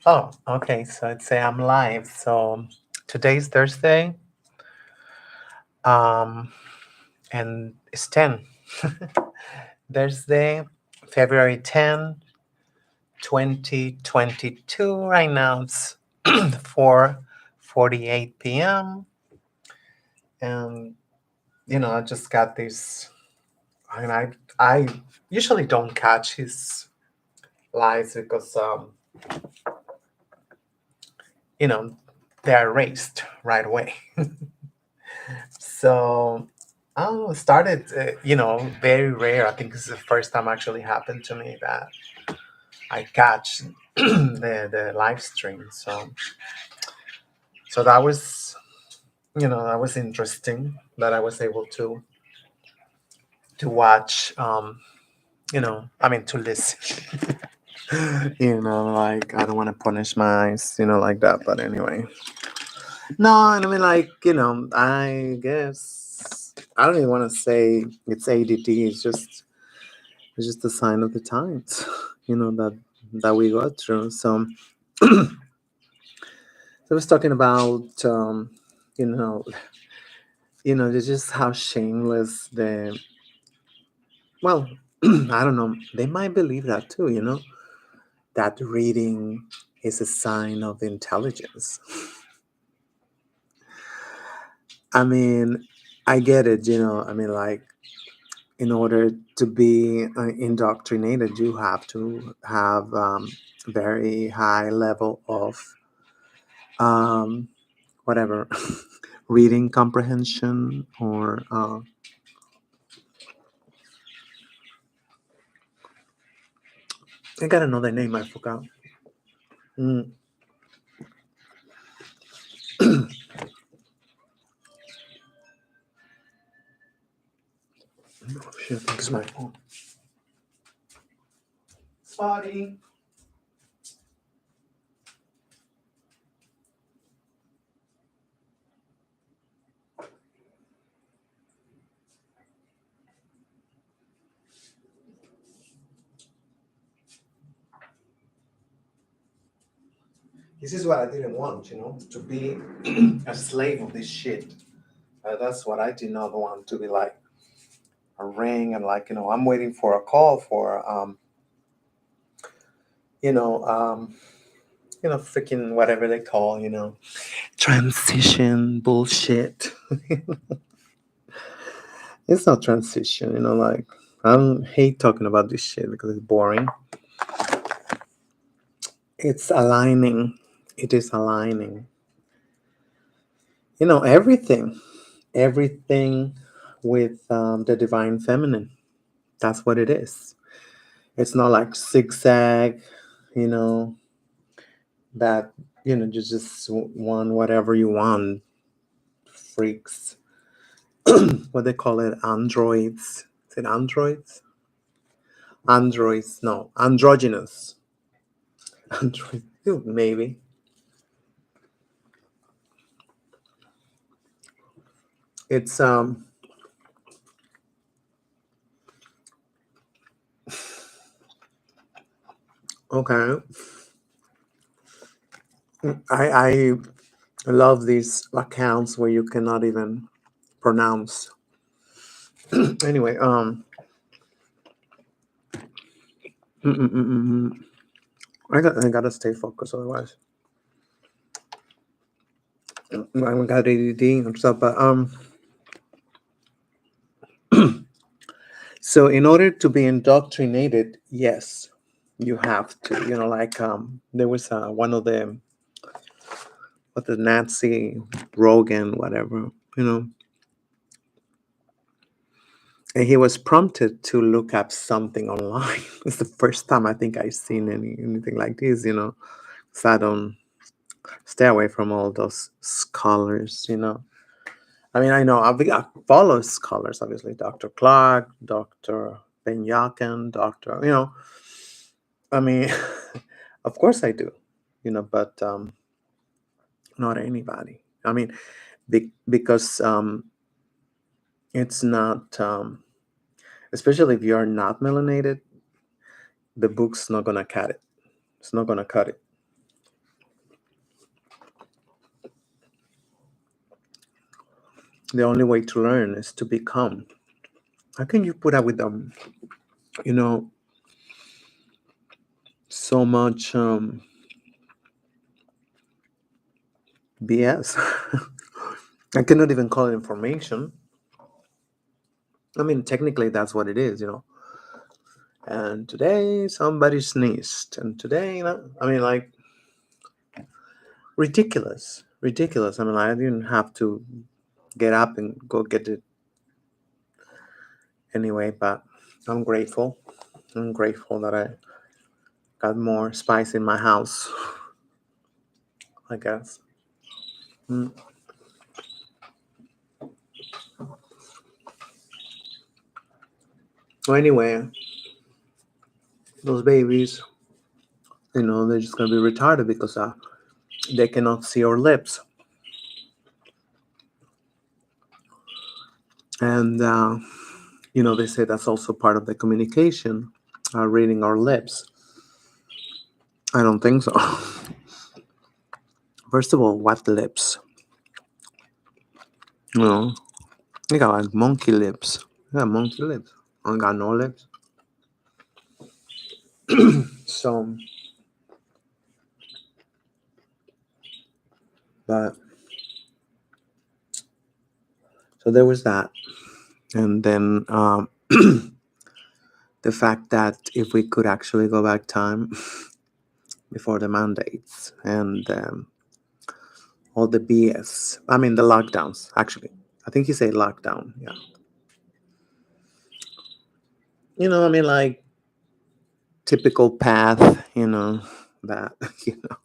Oh, okay. So I'd say I'm live. So today's Thursday, um, and it's 10. Thursday, February 10, 2022. Right now it's 4:48 p.m. And I just got this. And I usually don't catch his lives because you know they're erased right away. So oh, it started, very rare. I think this is the first time actually happened to me that I catch the live stream. So that was interesting that I was able to watch. I mean to listen. Like I don't want to punish my eyes, like that. But anyway, no, and I mean, like, I guess I don't even want to say it's ADD. It's just a sign of the times, that we go through. So, I was talking about, you know, it's just how shameless well, I don't know. They might believe that too, that reading is a sign of intelligence. I mean, I get it, I mean, like, in order to be indoctrinated, you have to have very high level of um, whatever reading comprehension or I got another name I forgot. Mm. Oh, shit, I think it's my phone. Spotty. This is what I didn't want, to be a slave of this shit. That's what I did not want to be like a ring and like, I'm waiting for a call for you know, um, freaking whatever they call, transition bullshit. It's not transition, like I don't hate talking about this shit because it's boring. It's aligning. It is aligning. Everything with the divine feminine. That's what it is. It's not like zigzag, you know, that, just want whatever you want, freaks. What they call it, androids. Is it androids? Androids, no, androgynous. Android, maybe. It's okay. I love these accounts where you cannot even pronounce. Anyway, mm, mm, mm, mm, mm. I gotta stay focused, otherwise I got ADD and stuff. But so in order to be indoctrinated, yes, you have to. Like there was one of the what the Nazi Rogan, whatever, and he was prompted to look up something online. It's the first time I think I've seen anything like this, so I don't stay away from all those scholars. I mean, I know I follow scholars, obviously, Dr. Clark, Dr. Ben Yakin, Dr. I mean, of course I do, but not anybody. I mean, because it's not, especially if you're not melanated, the book's not gonna cut it. It's not gonna cut it. The only way to learn is to become. How can you put up with you know, so much BS? I cannot even call it information. I mean, technically, that's what it is. And today, somebody sneezed, and today, I mean, like, ridiculous, ridiculous. I mean, I didn't have to get up and go get it anyway, but I'm grateful. I'm grateful that I got more spice in my house, I guess. Mm. So anyway, those babies, they're just gonna be retarded because they cannot see our lips, and they say that's also part of the communication, reading our lips. I don't think so. First of all, what lips? You know, they got like monkey lips. Yeah, monkey lips. I don't got no lips. So, but so there was that, and then the fact that if we could actually go back time before the mandates and all the BS. I mean, the lockdowns. Actually, I think you say lockdown. Yeah. I mean, like typical path. That you know,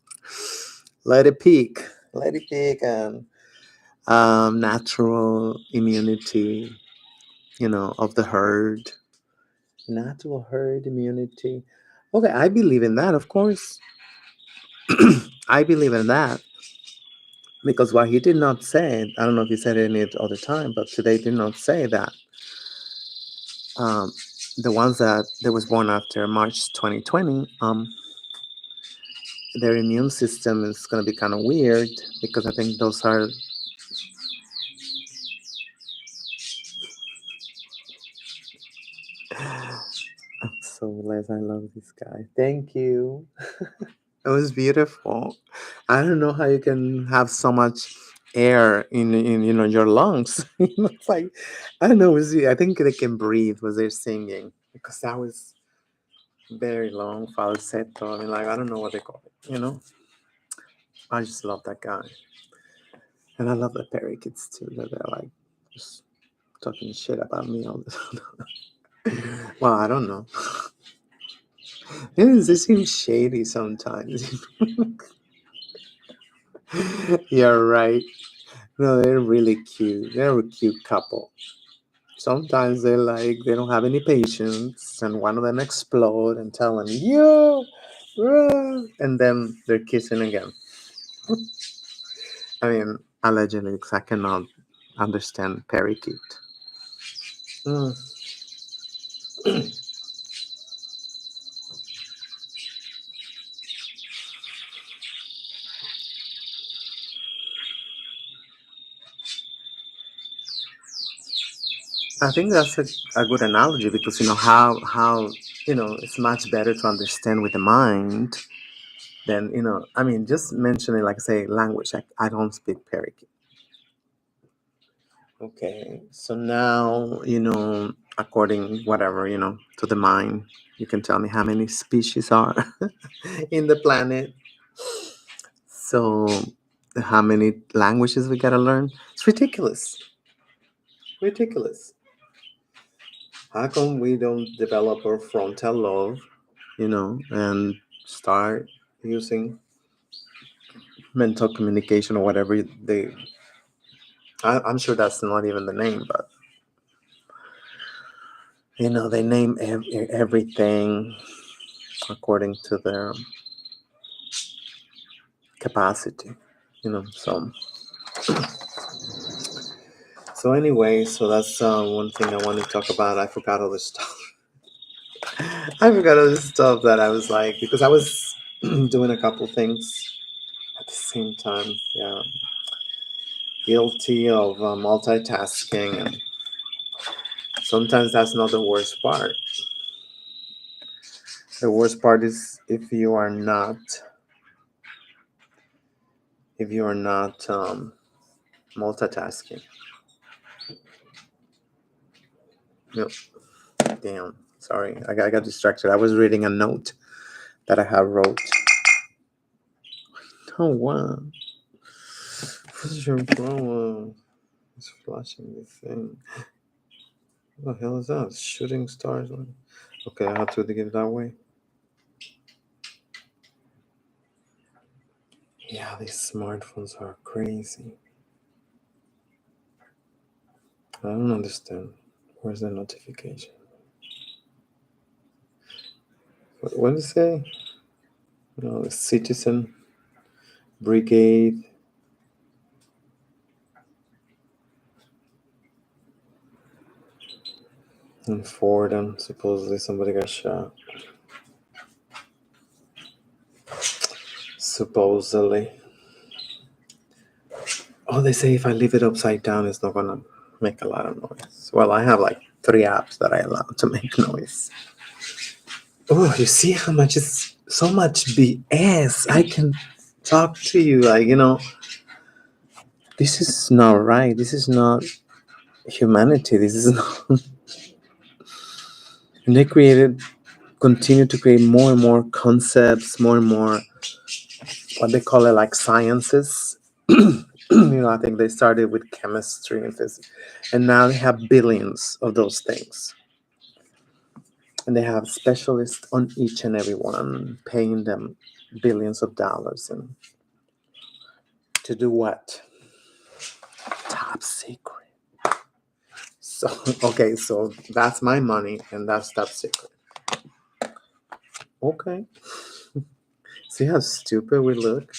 let it peak, and natural immunity. Of the herd, natural herd immunity. Okay, I believe in that, of course. I believe in that because what he did not say, I don't know if he said it any other time, but today did not say that um, the ones that was born after March 2020, their immune system is going to be kind of weird because I think those are. So, Les, I love this guy. Thank you. It was beautiful. I don't know how you can have so much air in your lungs. It's like I don't know. I think they can breathe was they singing because that was very long falsetto. I mean, like I don't know what they call it. I just love that guy, and I love the Perry kids too. That they're like just talking shit about me all the time. Well, I don't know. They seem shady sometimes. You're right. No, they're really cute. They're a cute couple. Sometimes they don't have any patience, and one of them explode and tell them you, and then they're kissing again. I mean, allegedly, because I cannot understand parakeet. Mm. I think that's a good analogy because how it's much better to understand with the mind than I mean just mentioning like say language. I don't speak parakeet. Okay, so now according whatever to the mind, you can tell me how many species are in the planet. So how many languages we gotta learn? It's ridiculous, ridiculous. How come we don't develop our frontal lobe, and start using mental communication or whatever I'm sure that's not even the name, but they name everything according to their capacity, so anyway, so that's one thing I want to talk about. I forgot all this stuff. I forgot all this stuff that I was like because I was doing a couple things at the same time. Yeah. guilty of multitasking, and sometimes that's not the worst part. The worst part is if you are not multitasking. Yep. Damn. Sorry, I got distracted. I was reading a note that I have wrote. Oh wow. What's your problem? It's flashing the thing. What the hell is that? Shooting stars. Okay, I have to dig it that way. Yeah, these smartphones are crazy. I don't understand. Where's the notification? What did it say? No, the Citizen Brigade. In Fordham, supposedly somebody got shot. Supposedly. Oh, they say if I leave it upside down, it's not gonna make a lot of noise. Well, I have like 3 apps that I allow to make noise. Oh, you see how much is so much BS. I can talk to you like, this is not right. This is not humanity. This is not. And they continue to create more and more concepts, more and more what they call it, like sciences. I think they started with chemistry and physics, and now they have billions of those things. And they have specialists on each and every one, paying them billions of dollars. And to do what? Top secret. So, okay, so that's my money, and that's top secret. Okay. See how stupid we look?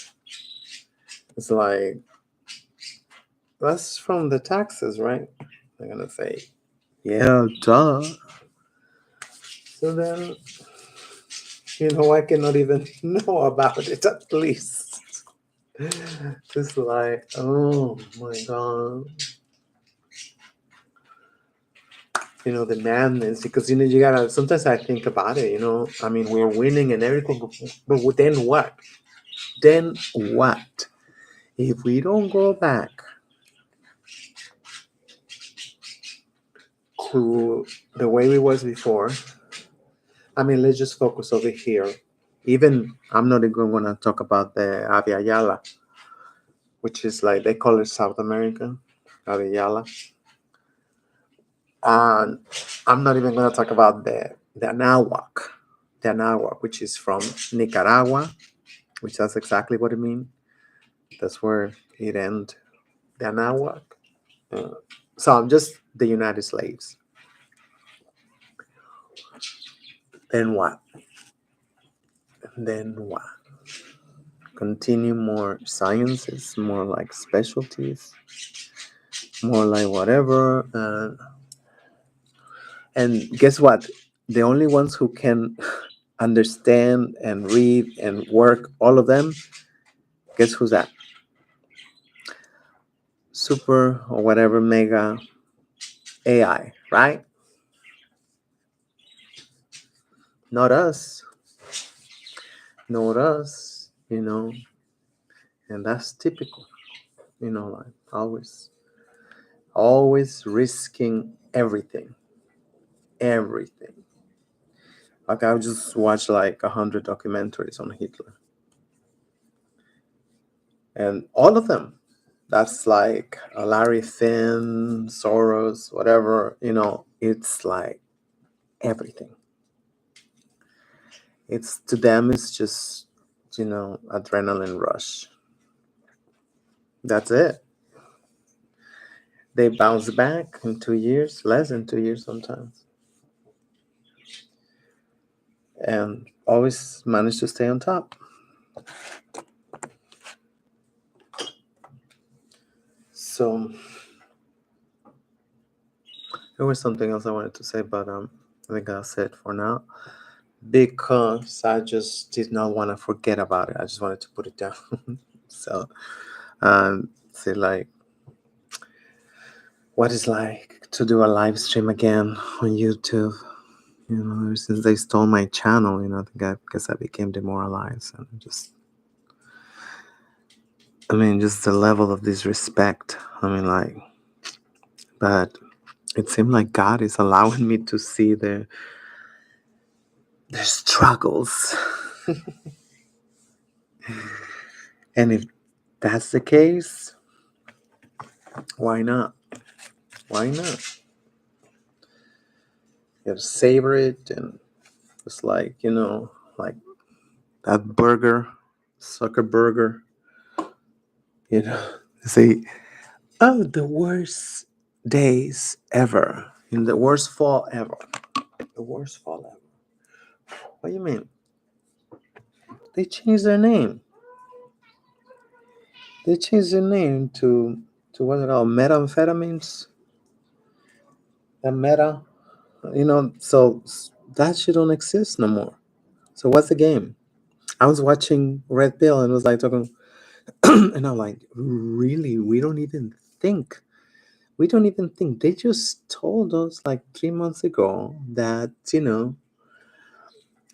It's like, that's from the taxes, right? They're gonna say, yeah, duh. So then, I cannot even know about it at least. Just like, oh my god. The madness, because you gotta, sometimes I think about it, I mean, we're winning and everything, but then what? Then what? If we don't go back to the way we was before, I mean, let's just focus over here. Even, I'm not even going to talk about the Aviala, which is like, they call it South America, Aviala. And I'm not even going to talk about the Anahuac, which is from Nicaragua, which that's exactly what it means. That's where it ends, the Anahuac. So I'm just the United Slaves. Then what? Then what? Continue more sciences, more like specialties, more like whatever. And guess what? The only ones who can understand and read and work, all of them, guess who's that? Super or whatever mega AI, right? Not us. Not us, and that's typical, like always risking everything. Everything. Like I just watched like 100 documentaries on Hitler. And all of them, that's like Larry Finn, Soros, whatever, it's like everything. It's to them, it's just, adrenaline rush. That's it. They bounce back in 2 years, less than 2 years sometimes. And always manage to stay on top. So there was something else I wanted to say, but I think I'll say it for now, because I just did not want to forget about it. I just wanted to put it down. So say like what it's like to do a live stream again on YouTube. Ever since they stole my channel, I think I guess I became demoralized and just the level of disrespect. But it seemed like God is allowing me to see their struggles. And if that's the case, why not? Why not? You have to savor it, and it's like that burger, sucker burger, you know, say, oh, the worst days ever, in the worst fall ever, the worst fall ever. What do you mean? They changed their name. They changed their name to what they call methamphetamines. The meta, so that shit don't exist no more. So what's the game? I was watching Red Pill and it was like talking, and I'm like, really? We don't even think. They just told us like 3 months ago that,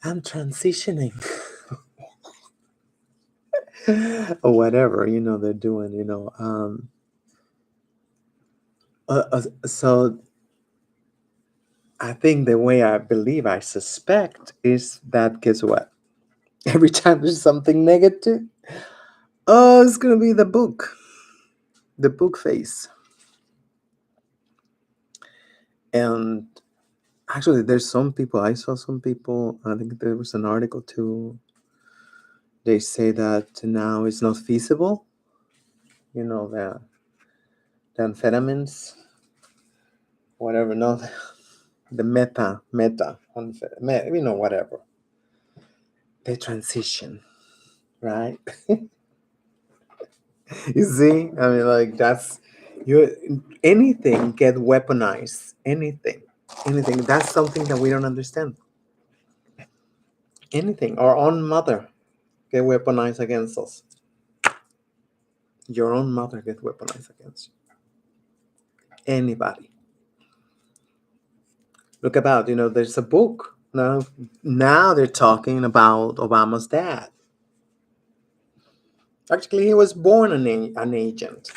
I'm transitioning or whatever, they're doing, so I think the way I suspect is that, guess what? Every time there's something negative, oh, it's going to be the book face. And actually, I saw some people, I think there was an article too. They say that now it's not feasible, the amphetamines, whatever, no, the whatever. They transition, right? You see? Like that's anything get weaponized. Anything. That's something that we don't understand. Anything. Our own mother get weaponized against us. Your own mother get weaponized against you. Anybody. Look about, there's a book. Now they're talking about Obama's dad. Actually, he was born an agent.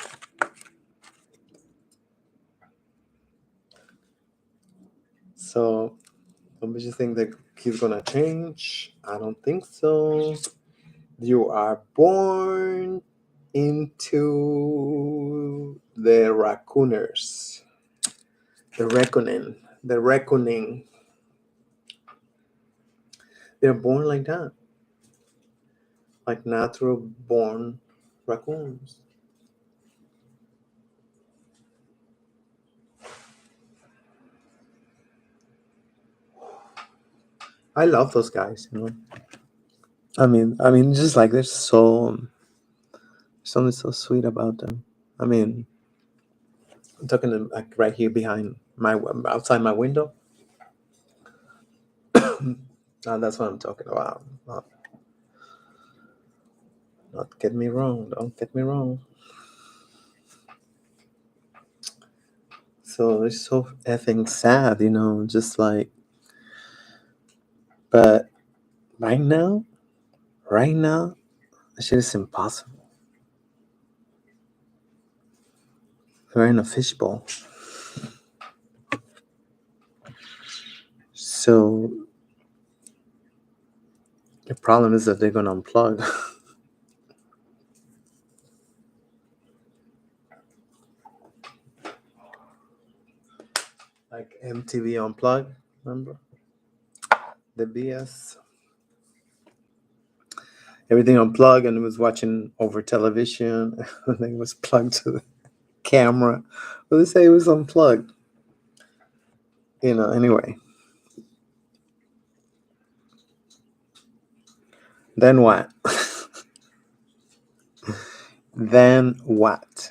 So, don't you think that he's gonna change? I don't think so. You are born into the raccooners. The reckoning. The reckoning. They're born like that. Like natural born raccoons. I love those guys. Just like there's something so sweet about them. I'm talking like right here behind outside my window. That's what I'm talking about. Not get me wrong. Don't get me wrong. So it's so effing sad, just like, but right now, that shit is impossible. We're in a fishbowl. So the problem is that they're gonna unplug. Like MTV Unplugged, remember? The BS. Everything unplugged and it was watching over television. Everything was plugged to the camera. Well, they say it was unplugged. Anyway. Then what? Then what?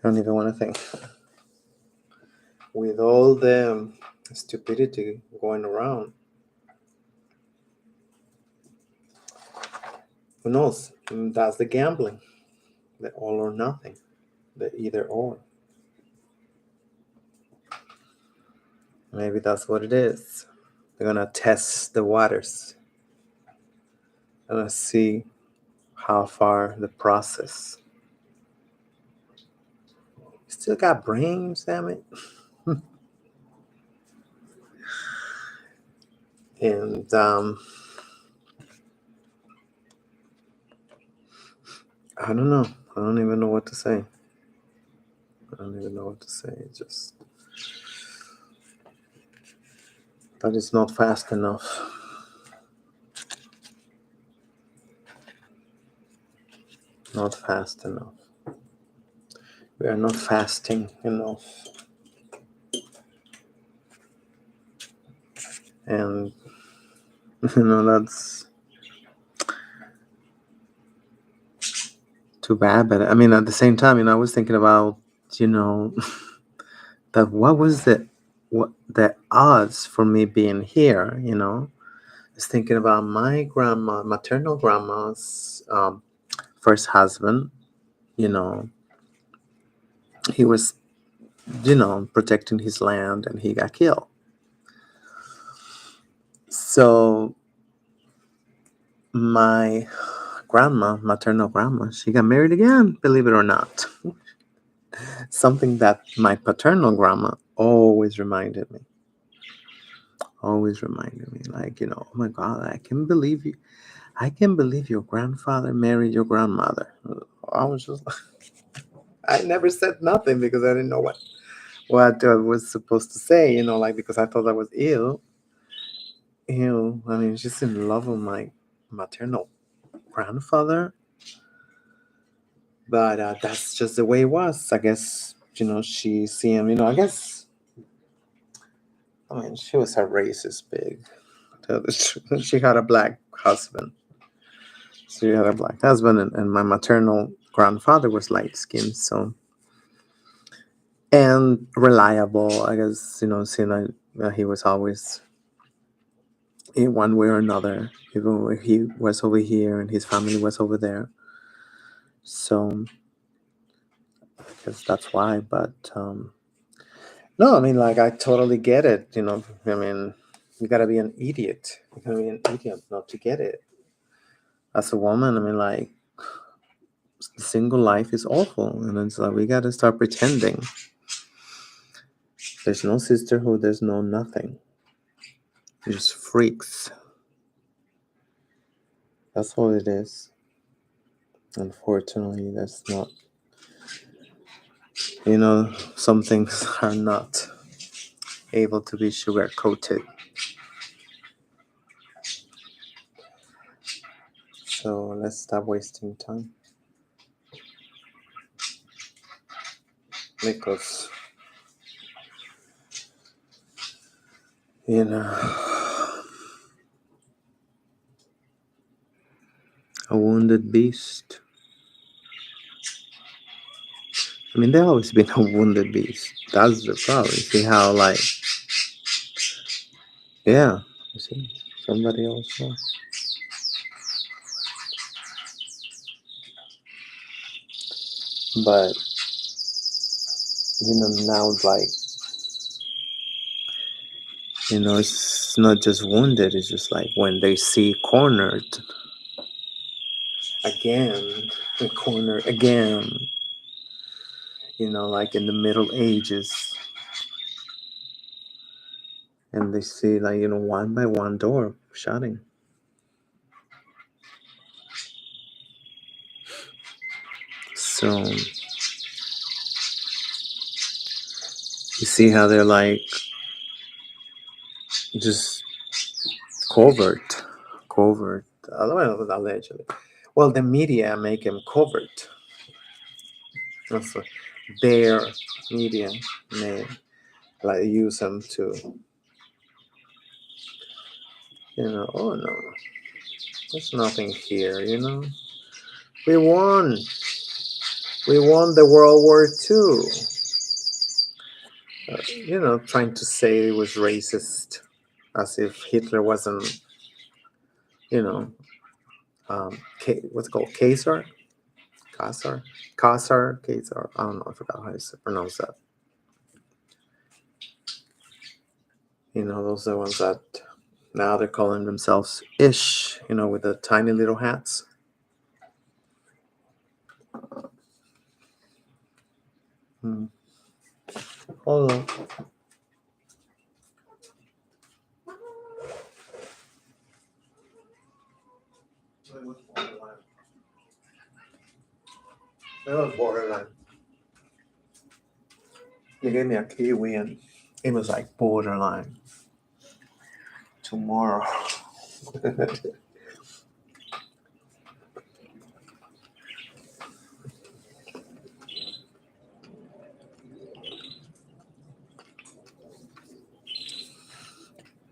I don't even want to think. With all the stupidity going around, Who knows? That's the gambling, the all or nothing, the either or. Maybe that's what it is. They're gonna test the waters. Gonna see how far the process. Still got brains, damn it. And I don't know. I don't even know what to say. I don't even know what to say. It's just that it's not fast enough. Not fast enough. We are not fasting enough. And that's too bad. But I mean, at the same time, I was thinking about, you know, that what was the odds for me being here, I was thinking about my grandma, maternal grandma's first husband. You know, he was, protecting his land and he got killed. So my grandma, maternal grandma, she got married again, believe it or not. Something that my paternal grandma always reminded me, like, oh my God, I can believe you. I can believe your grandfather married your grandmother. I was just, I never said nothing because I didn't know what I was supposed to say, like, because I thought I was ill. I mean, she's in love with my maternal grandfather. But that's just the way it was. I guess, she see him, I guess, I mean, she was a racist pig. To tell the truth. She had a black husband. She had a black husband, and my maternal grandfather was light skinned, so, and reliable, I guess, seeing that he was always in one way or another, even when he was over here and his family was over there. So I guess that's why. But no, I mean, like, I totally get it. I mean, you gotta be an idiot. You gotta be an idiot not to get it. As a woman, I mean, like, single life is awful, and it's like we gotta start pretending. There's no sisterhood. There's no nothing. Just freaks. That's all it is. Unfortunately, that's not. Some things are not able to be sugar coated. So let's stop wasting time. Because, a wounded beast. I mean, there's always been a wounded beast. That's the problem. See how, like, yeah, you see, somebody else knows. But, now, like, it's not just wounded, it's just like when they see cornered again, cornered again, like in the Middle Ages, and they see, like, one by one door shutting. So you see how they're, like, just covert, allegedly. Well, the media make him covert. That's what their media may, like, use them to, oh no, there's nothing here, We won. We won the World War II. Trying to say it was racist, as if Hitler wasn't, What's it called? Kasar. I don't know. I forgot how to pronounce that. Those are the ones that now they're calling themselves Ish. With the tiny little hats. Hmm. Hold on. It was borderline. They gave me a kiwi and it was like borderline. Tomorrow.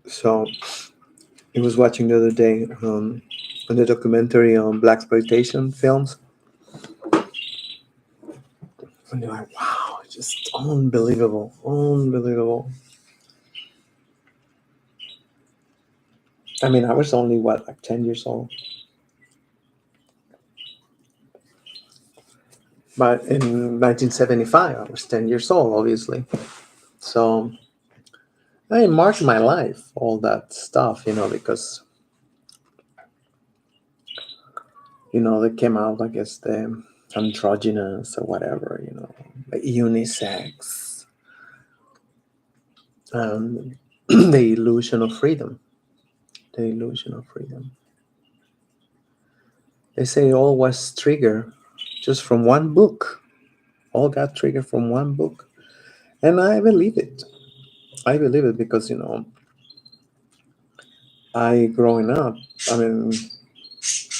So I was watching the other day on the documentary on black exploitation films, and you're like, wow, it's just unbelievable, unbelievable. I mean, I was only like 10 years old, but in 1975, I was 10 years old, obviously. So it marked my life, all that stuff, because they came out, I guess, the androgynous or whatever, the unisex, and the illusion of freedom. The illusion of freedom. They say all was triggered just from one book. All got triggered from one book. And I believe it. I believe it because, I growing up, I mean,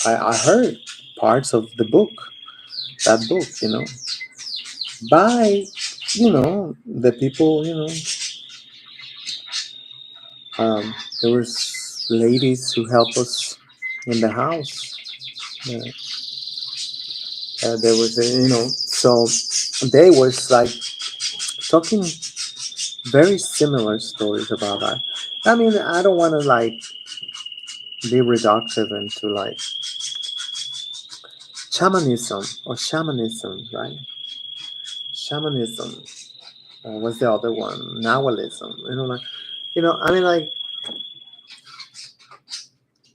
I heard parts of that book, by, the people, there was ladies who helped us in the house. There was, so they was like talking very similar stories about that. I mean, I don't want to like be reductive into like shamanism, right? Shamanism. What's the other one? Nahualism. I mean, like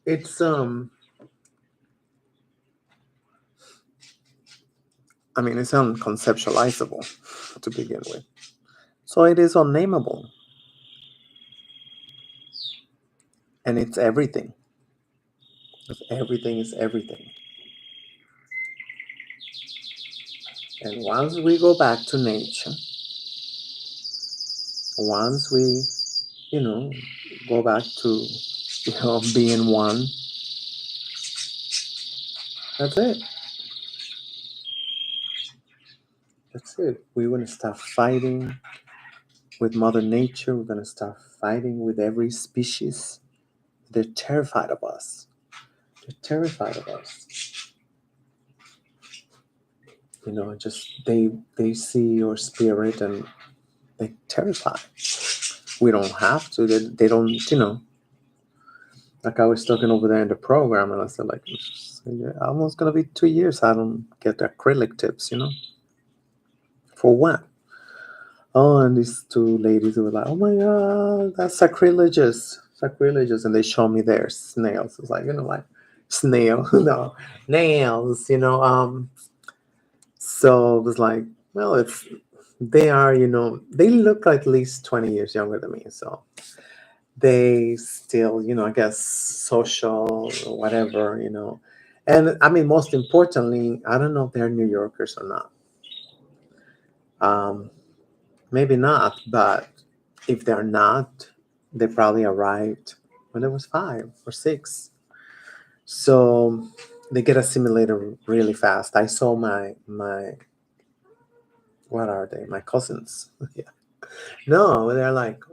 it's I mean, it's unconceptualizable to begin with, so it is unnameable, and it's everything. Everything is everything. And once we go back to nature, once we, go back to, being one, that's it. That's it. We're going to stop fighting with Mother Nature. We're going to start fighting with every species. They're terrified of us. They're terrified of us. Just they see your spirit and they're terrified. We don't have to. They don't, like I was talking over there in the program, and I said, like, it's almost going to be 2 years. I don't get the acrylic tips, For what? Oh, and these two ladies were like, oh my God, that's sacrilegious. Sacrilegious. And they show me their snails. It's like, like snail, no, nails, So it was like, well, they are, they look at least 20 years younger than me. So they still, I guess, social or whatever, And I mean, most importantly, I don't know if they're New Yorkers or not. Maybe not, but if they're not, they probably arrived when I was 5 or 6. So they get assimilated really fast. I saw my what are they? My cousins. Yeah. No, they're like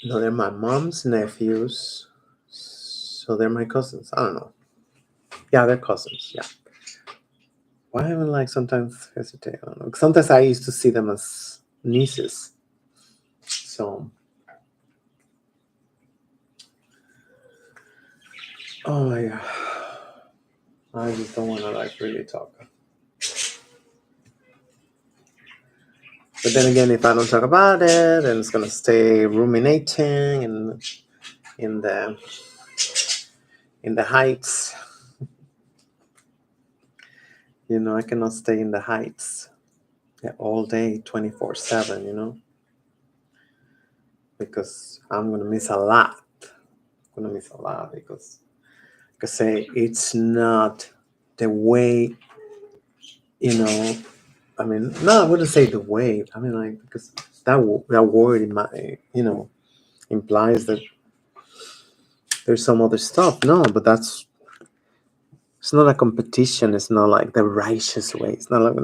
no, they're my mom's nephews. So they're my cousins. I don't know. Yeah, they're cousins. Yeah. Why am I like sometimes hesitate? I don't know. Sometimes I used to see them as nieces. So Oh my god. I just don't want to like really talk. But then again, if I don't talk about it, then it's gonna stay ruminating and in the in the heights. You know, I cannot stay in the heights all day, 24/7. You know, because I'm gonna miss a lot. I'm gonna miss a lot because say it's not the way. You know, I mean, no, I wouldn't say the way. I mean, like because that word in my implies that there's some other stuff. No, but that's it's not a competition. It's not like the righteous way. It's not like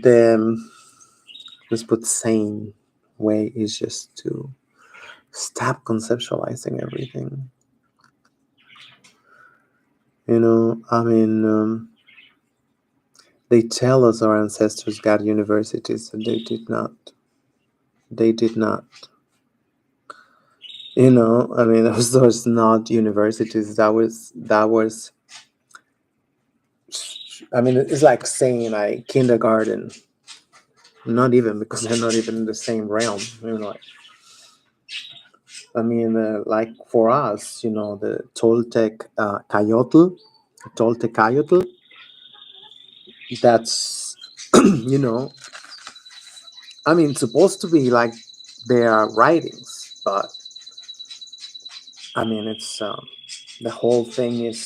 the let's put sane way is just to stop conceptualizing everything. You know, I mean, they tell us our ancestors got universities, and they did not. They did not. You know, I mean, those was not universities. That was. I mean, it's like saying like kindergarten. Not even because they're not even in the same realm. You know, like, I mean, like for us, you know, the Toltec Cayotl, that's, you know, I mean, it's supposed to be like their writings, but I mean, it's the whole thing is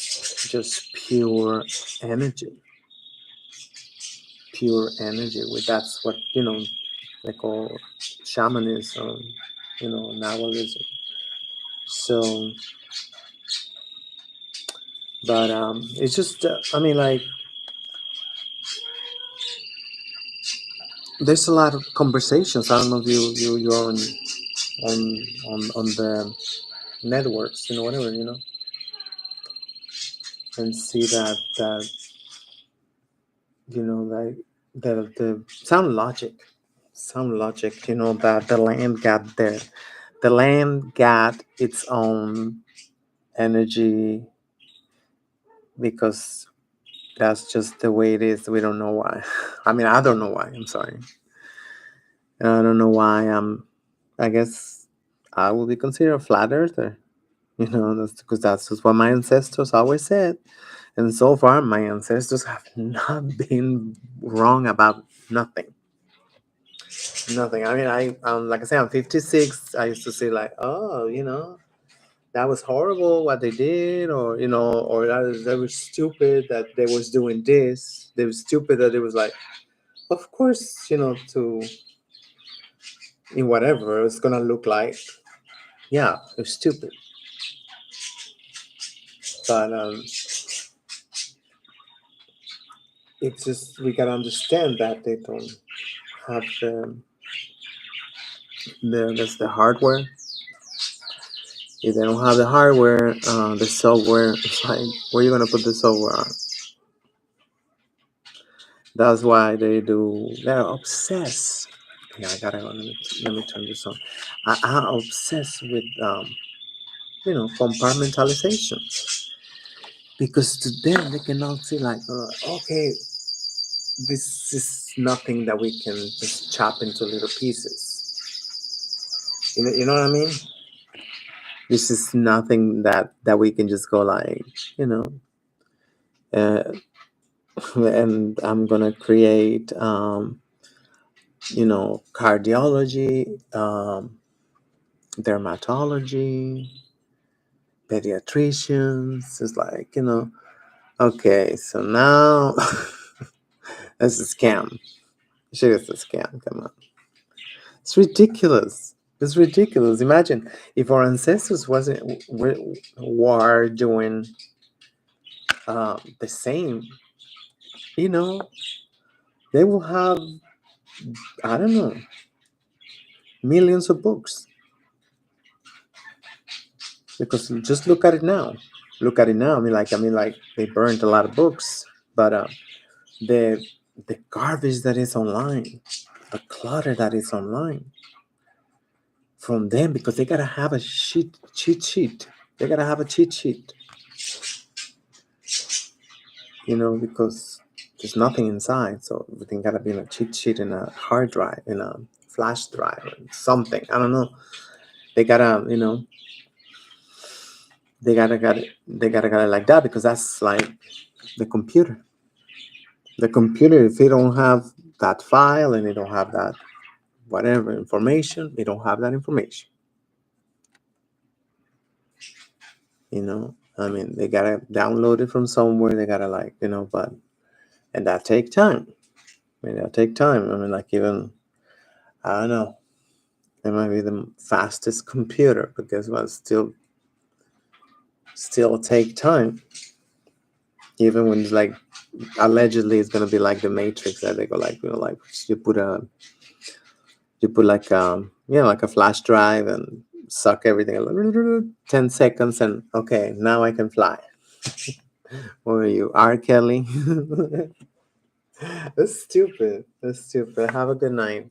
just pure energy. With that's what you know they call shamanism, you know, Nahualism. So, but it's just, I mean, like there's a lot of conversations. I don't know if you're on the networks, you know, whatever, you know, and see that you know, like the sound logic, you know, that the land got its own energy because that's just the way it is. We don't know why. I mean, I don't know why. I'm sorry. I don't know why. I guess I will be considered a flat earther. You know, that's because that's just what my ancestors always said. And so far, my ancestors have not been wrong about nothing. Nothing. I mean, like I said, I'm 56. I used to say like, oh, you know, that was horrible what they did, or you know, or that was stupid that they was doing this. They was stupid that it was like, of course, you know, to in whatever it's gonna look like. Yeah, it's stupid, but it's just we gotta understand that they don't have that's the hardware. If they don't have the hardware, the software, it's like where you gonna put the software on? That's why they're obsessed. Yeah, I gotta go. Let me turn this on. I'm obsessed with you know, compartmentalization because to them they cannot see like, okay, this is nothing that we can just chop into little pieces. You know what I mean? This is nothing that we can just go like, you know, uh, and I'm gonna create, you know, cardiology, dermatology, pediatricians. It's like, you know, okay, so now that's a scam. Sure, it's a scam. Come on, it's ridiculous. It's ridiculous. Imagine if our ancestors were doing the same. You know, they will have, I don't know, millions of books because just look at it now. Look at it now. I mean, like they burned a lot of books, but the the garbage that is online, the clutter that is online from them because they gotta have a cheat sheet. They gotta have a cheat sheet, because there's nothing inside. So everything gotta be in a cheat sheet, in a hard drive, in a flash drive, or something. I don't know. They gotta, got it like that, because that's like the computer. The computer, if they don't have that file and they don't have that whatever information, they don't have that information. I mean, they gotta download it from somewhere. They gotta but and that take time. I mean, that take time. I mean, like, even, I don't know. It might be the fastest computer, but guess what? Still take time. Even when it's like, allegedly it's gonna be like the Matrix, that they go like, like, you put like, like a flash drive and suck everything, 10 seconds, and okay, now I can fly. What are you, R. Kelly? That's stupid. Have a good night.